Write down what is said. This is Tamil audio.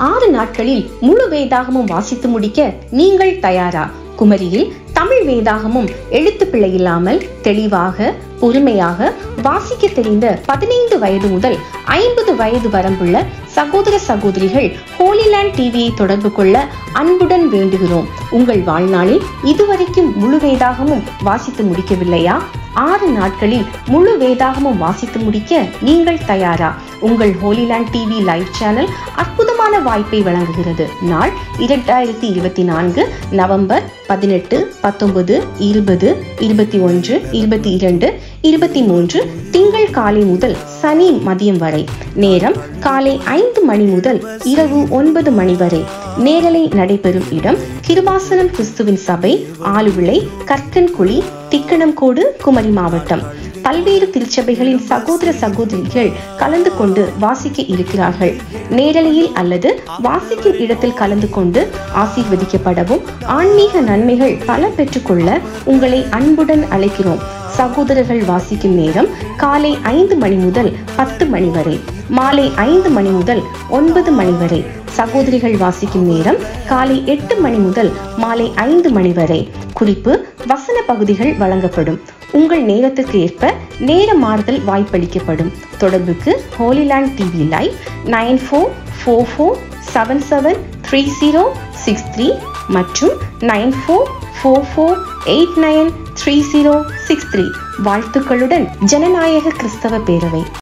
6 நாட்களில் முழு வேதாகமும் வாசித்து முடிக்க நீங்கள் தயாரா? குமரியில் தமிழ் வேதாகமும் எழுத்து பிழை இல்லாமல் தெளிவாக பொறுமையாக வாசிக்க தெரிந்த 15 வயது முதல் 50 வயது வரம்புள்ள சகோதர சகோதரிகள் ஹோலிலேண்ட் டிவியை தொடர்பு கொள்ள அன்புடன் வேண்டுகிறோம். உங்கள் வாழ்நாளில் இதுவரைக்கும் முழு வேதாகமும் வாசித்து முடிக்கவில்லையா? 6 நாட்களில் முழு வேதாகமும் வாசித்து முடிக்க நீங்கள் தயாரா? உங்கள் ஹோலிலேண்ட் டிவி லைவ் சேனல் அற்புதமான வாய்ப்பை வழங்குகிறது. நாள் 2024 நவம்பர் 18, 19, 20, 21, 22, 23 திங்கள் காலை முதல் சனி மதியம் வரை. நேரம் காலை 5 மணி முதல் இரவு 9 மணி வரை. நேரலை நடைபெறும் இடம் கிருபாசனம் கிறிஸ்துவின் சபை, ஆலுவிளை, கற்கன்குழி, திக்கணம்கோடு, குமரி மாவட்டம். பல்வேறு திருச்சபைகளின் சகோதர சகோதரிகள் கலந்து கொண்டு வாசிக்க இருக்கிறார்கள். நேரலையில் அல்லது வாசிக்கும் இடத்தில் கலந்து கொண்டு ஆசீர்வதிக்கப்படவும் ஆன்மீக நன்மைகள் பல பெற்றுக்கொள்ள உங்களை அன்புடன் அழைக்கிறோம். சகோதரர்கள் வாசிக்கும் நேரம் காலை 5 மணி முதல் 10 மணி வரை, மாலை 5 மணி முதல் 9 மணி வரை. சகோதரிகள் வாசிக்கும் நேரம் காலை 8 மணி முதல் மாலை 5 மணி வரை. குறிப்பு: வசன பகுதிகள் வழங்கப்படும். உங்கள் நேரத்திற்கு ஏற்ப நேர மாறுதல் வாய்ப்பளிக்கப்படும். தொடர்புக்கு ஹோலிலேண்ட் டிவி லைவ் 9444773063 மற்றும் 9444893063. வாழ்த்துக்களுடன் ஜனநாயக கிறிஸ்தவ பேரவை.